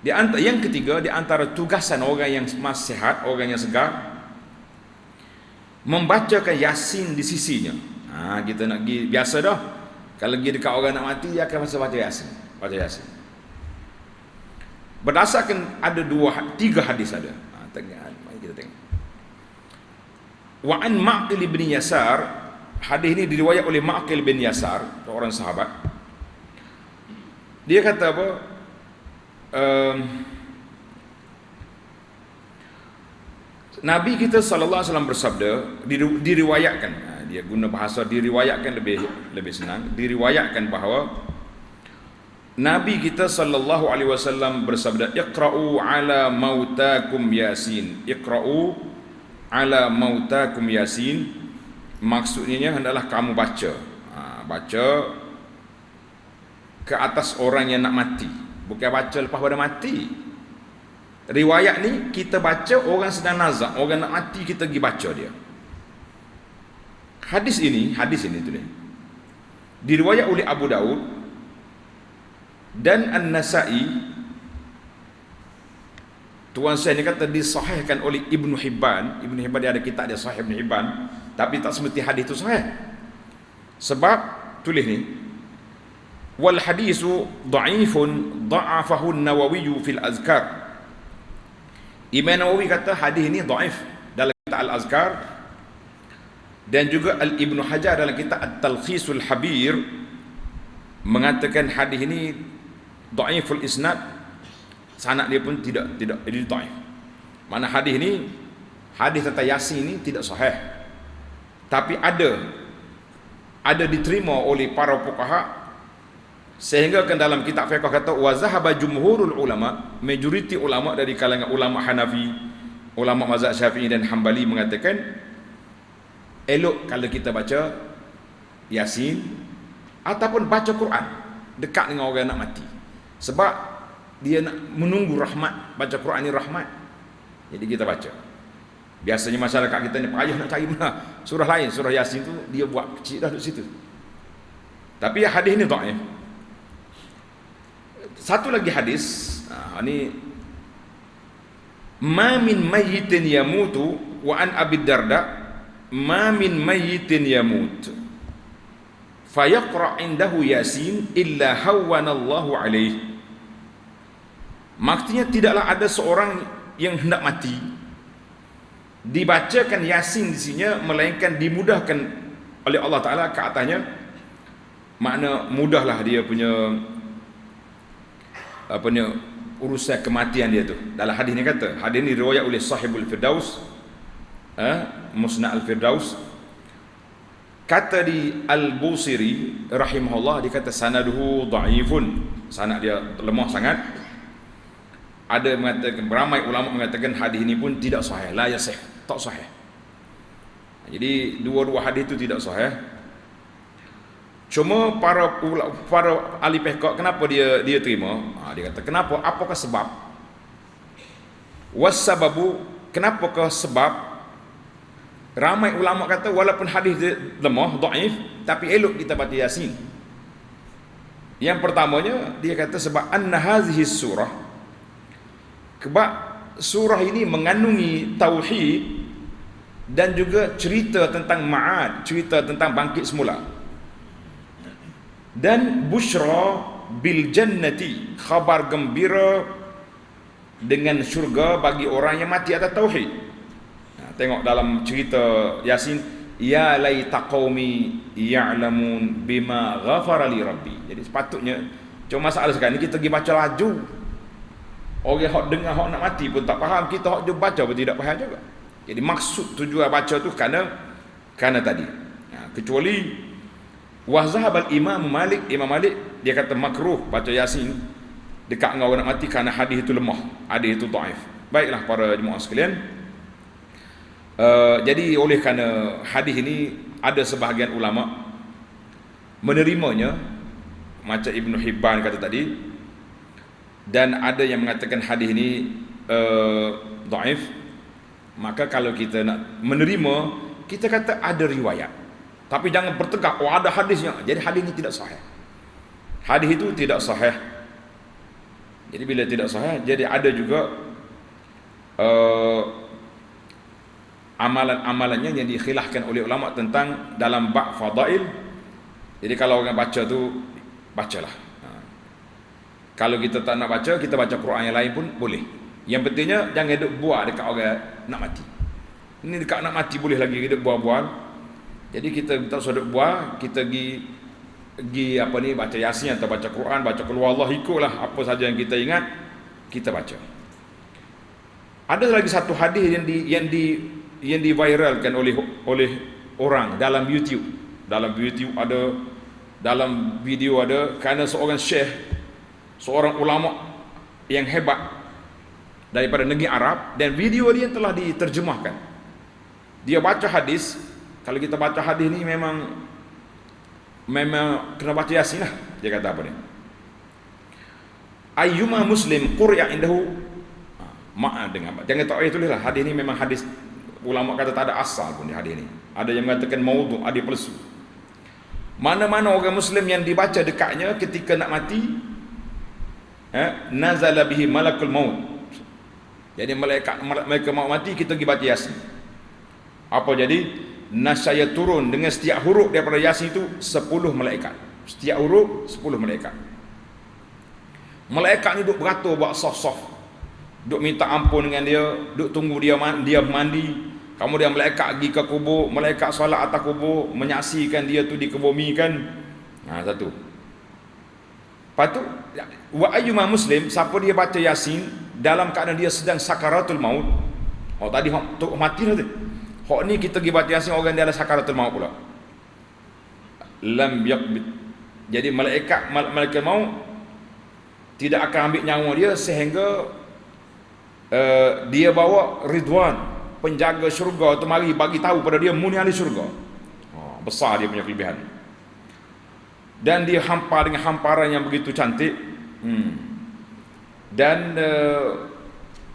Yang ketiga, di antara tugasan orang yang masih sihat, orang yang segar, membacakan Yasin di sisinya. Kita nak pergi biasa dah. Kalau pergi dekat orang nak mati, dia akan masa baca Yasin. Baca Yasin. Berdasarkan ada tiga hadis ada. Mari kita tengok. Wa an Ma'qil bin Yasar, hadis ini diriwayat oleh Ma'qil bin Yasar, seorang sahabat. Dia kata apa? Nabi kita sallallahu alaihi wasallam bersabda, diriwayatkan, dia guna bahasa diriwayatkan lebih senang, diriwayatkan bahawa Nabi kita sallallahu alaihi wasallam bersabda, iqra'u ala mautakum Yasin. Iqra'u ala mautakum Yasin, maksudnya hendaklah kamu baca, baca ke atas orang yang nak mati, bukan baca lepas pada mati. Riwayat ni kita baca orang sedang nazak, orang nak mati kita pergi baca dia. Hadis ini tu ni diriwayat oleh Abu Daud dan An-Nasa'i. Tuan saya ni kata disahihkan oleh Ibnu Hibban. Ibnu Hibban dia ada kitab dia Sahih Ibnu Hibban, tapi tak semesti hadis tu sahih. Sebab tulis ni, wal hadisu dha'ifun dha'afahu an-Nawawi fil Azkar. Imam Nawawi kata hadis ini dhaif dalam kitab Al-Azkar, dan juga Al-Ibnu Hajar dalam kitab At-Talkhisul Habir mengatakan hadis ini dhaiful isnad, sanad dia pun tidak ini dhaif. Mana hadis ini, hadis tentang Yasin ini tidak sahih, tapi ada diterima oleh para fuqaha, sehingga kan dalam kitab fiqh kata wa zahaba jumhurul ulama, majoriti ulama dari kalangan ulama Hanafi, ulama mazhab Syafi'i dan Hambali mengatakan elok kalau kita baca Yasin ataupun baca Quran dekat dengan orang nak mati, sebab dia nak menunggu rahmat. Baca Quran ni rahmat, jadi kita baca. Biasanya masyarakat kita ni payah nak cari mana surah lain, surah Yasin tu dia buat kecil dah duduk situ. Tapi hadis ni dhaif. Satu lagi hadis, ini ma min mayyitin yamutu, wa an Abi Darda, ma min mayyitin yamut fayaqra indahu Yasin illa hawwanallahu alaih. Maksudnya tidaklah ada seorang yang hendak mati dibacakan Yasin di sininya melainkan dimudahkan oleh Allah Taala ke atasnya. Makna mudahlah dia punya urusan kematian dia tu. Dalam hadis ni kata, hadis ni riwayat oleh Sahibul Firdaus, Musnad Al-Firdaus. Kata di Al-Busiri rahimahullah, dia kata sanaduhu dhaifun, sanad dia lemah sangat. Ada mengatakan, beramai ulama mengatakan hadis ini pun tidak sahih, la yasih, tak sahih. Jadi dua-dua hadis itu tidak sahih. Cuma para ahli fiqh kenapa dia terima? Dia kata kenapa? Apakah sebab? Wasababu, kenapakah sebab? Ramai ulama kata walaupun hadis dia lemah, dhaif, tapi elok kita baca Yasin. Yang pertamanya dia kata sebab anna hazihi surah, sebab surah ini mengandungi tauhid dan juga cerita tentang ma'ad, cerita tentang bangkit semula. Dan busyra bil jannati, khabar gembira dengan syurga bagi orang yang mati atas tauhid. Tengok dalam cerita Yasin, ya laita qaumi ya'lamun bima ghafara li rabbi. Jadi sepatutnya, cuma masalah sekarang ni kita pergi baca laju, orang hok dengar hok nak mati pun tak faham, kita hok je baca pun tidak faham juga. Jadi maksud tujuan baca tu kerana tadi. Kecuali wahzahab al-Imam Malik, Imam Malik dia kata makruh baca Yasin dekat dengan orang nak mati kerana hadis itu lemah, hadis itu dhaif. Baiklah para jemaah sekalian, jadi oleh kerana hadis ini ada sebahagian ulama menerimanya macam Ibnu Hibban kata tadi, dan ada yang mengatakan hadis ini dhaif, maka kalau kita nak menerima, kita kata ada riwayat, tapi jangan bertegak ada hadisnya, jadi hadis ini tidak sahih. Hadis itu tidak sahih. Jadi bila tidak sahih, jadi ada juga uh, amalan-amalannya yang dikhilafkan oleh ulama tentang dalam bab fadail. Jadi kalau orang baca tu, bacalah. Kalau kita tak nak baca, kita baca Quran yang lain pun boleh. Yang pentingnya jangan duk buat dekat orang nak mati. Ini dekat nak mati boleh lagi duk buat-buat. Jadi kita tak usah duk buat, kita pergi apa ni, baca Yasin atau baca Quran, baca Qul Huwallah, ikutlah apa saja yang kita ingat, kita baca. Ada lagi satu hadis yang diviralkan oleh orang dalam YouTube. Dalam YouTube ada, dalam video ada, kerana seorang syekh, seorang ulama yang hebat daripada negeri Arab, dan video dia telah diterjemahkan. Dia baca hadis. Kalau kita baca hadis ni memang kena baca Yasin lah. Dia kata apa ni? Ayyuma muslim qur'a indahu, dengan jangan tak payah tulislah. Hadis ni memang hadis, ulama kata tak ada asal pun di hadis ni. Ada yang mengatakan maudhu', ada palsu. Mana-mana orang muslim yang dibaca dekatnya ketika nak mati, nazala bihi malakul maut. Jadi malaikat mau mati, kita pergi baca Yasin. Apa jadi? Nasaya turun dengan setiap huruf daripada Yasin itu 10 malaikat. Setiap huruf 10 malaikat. Malaikat ni duk beratur buat soft-soft, duk minta ampun dengan dia, duk tunggu dia mandi. Kemudian malaikat pergi ke kubur, malaikat solat atas kubur, menyaksikan dia tu dikebumikan. Satu. Lepas tu, wa ayyuma muslim, siapa dia baca Yasin dalam keadaan dia sedang sakaratul maut. Tadi tu mati dah tu. Ni kita pergi baca Yasin, orang dia ada sakaratul maut pula. Lam yaqbid. Jadi malaikat maut tidak akan ambil nyawa dia sehingga dia bawa Ridwan, penjaga syurga tu, mari bagi tahu pada dia muni ahli syurga. Besar dia punya kelebihan. Dan dia hampar dengan hamparan yang begitu cantik. Dan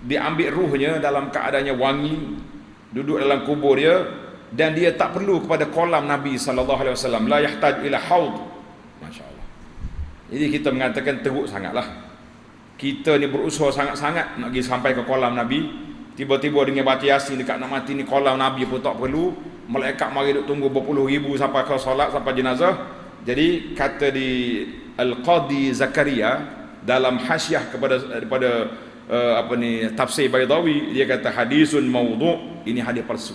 diambil ruhnya dalam keadaannya wangi, duduk dalam kubur dia, dan dia tak perlu kepada kolam Nabi SAW. La yahtaj ila haud. Masya-Allah. Jadi kita mengatakan teruk sangatlah. Kita ni berusaha sangat-sangat nak pergi sampai ke kolam Nabi, tiba-tiba dengan baca Yasin dekat nak mati ni, kolam Nabi pun tak perlu. Malaikat mari duk tunggu berpuluh ribu sampai ke solat, sampai jenazah. Jadi kata di Al-Qadi Zakaria dalam hasyiah daripada tafsir Baydawi, dia kata hadisun maudhu', ini hadis palsu.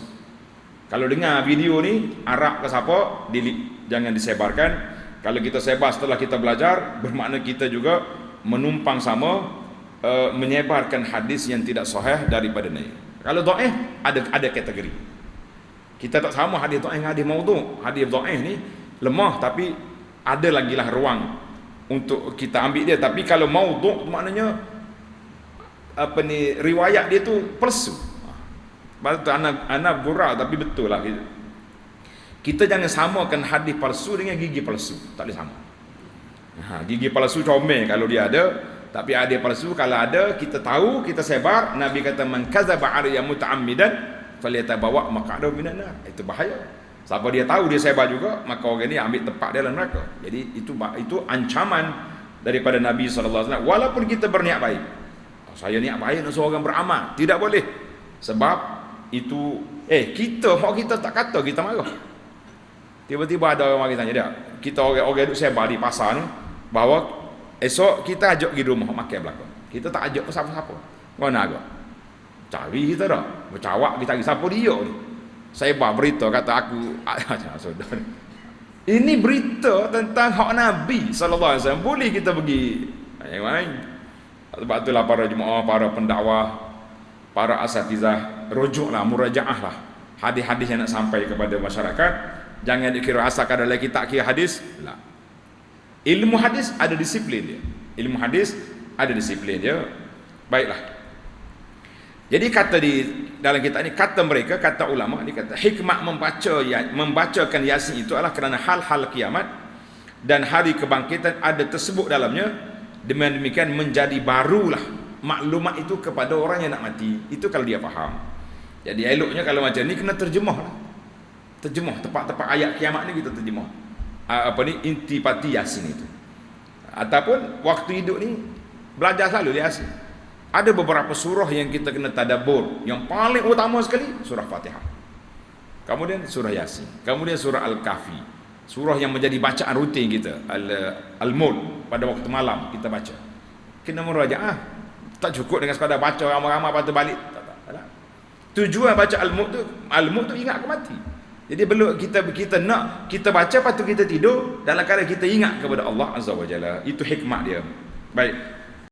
Kalau dengar video ni, Arab ke siapa, delete, jangan disebarkan. Kalau kita sebar setelah kita belajar, bermakna kita juga menumpang sama menyebarkan hadis yang tidak sahih daripada ni. Kalau dhaif, ada kategori. Kita tak sama hadis dhaif dengan hadis maudhu'. Hadis dhaif ni lemah, tapi ada lagi lah ruang untuk kita ambil dia. Tapi kalau maudhu' maknanya riwayat dia tu palsu. Baru tu anak gurau, tapi betul lah. Kita jangan samakan hadis palsu dengan gigi palsu. Tak boleh sama. Gigi palsu comel kalau dia ada, tapi hadis palsu kalau ada, kita tahu, kita sebar. Nabi kata man kadzaba alayya muta'ammidan falyatabawa maq'adahu minan nar. Itu bahaya. Siapa dia tahu dia sebar juga, maka orang ni ambil tempat dia dalam neraka. Jadi itu ancaman daripada Nabi SAW. Walaupun kita berniat baik, saya niat baik nak suruh orang beramal, tidak boleh. Sebab itu kita tak kata, kita marah. Tiba-tiba ada orang mari tanya dia, kita orang duduk sebar di pasar ni, bahawa esok kita ajak pergi rumah makan belakang. Kita tak ajak ke siapa-siapa. Mana agak? Cari kita dah. Bercawak kita cari siapa dia ni. Sebar berita kata aku saudara. Ini berita tentang hak Nabi SAW. Boleh kita pergi yang lain. Sebab itulah para jemaah, para pendakwah, para asatizah, rujuklah, murajaah lah hadis-hadis yang nak sampai kepada masyarakat. Jangan dikira asal kadang lagi tak kira hadis. Lah. Ilmu hadis ada disiplin dia. Ilmu hadis ada disiplin dia. Baiklah. Jadi kata di dalam kitab ini, kata mereka, kata ulama, dia kata hikmah membacakan Yasin itu adalah kerana hal-hal kiamat dan hari kebangkitan ada tersebut dalamnya. Dengan demikian menjadi barulah maklumat itu kepada orang yang nak mati. Itu kalau dia faham. Jadi eloknya kalau macam ni kena terjemah lah. Terjemah tepat-tepat ayat kiamat ni, kita terjemah intipati Yasin itu. Ataupun waktu hidup ni Belajar selalu Yasin. Ada beberapa surah yang kita kena tadabbur. Yang paling utama sekali surah Fatihah. Kemudian surah Yasin. Kemudian surah Al-Kahfi. Surah yang menjadi bacaan rutin kita. Al-Mulk, pada waktu malam kita baca. Kena murajaah. Tak cukup dengan sekadar baca ramai-ramai lepas tu balik. Tak. Tujuan baca Al-Mulk tu ingat ke mati. Jadi belum kita nak kita baca lepas tu kita tidur dalam keadaan kita ingat kepada Allah Azza wa Jalla. Itu hikmah dia. Baik.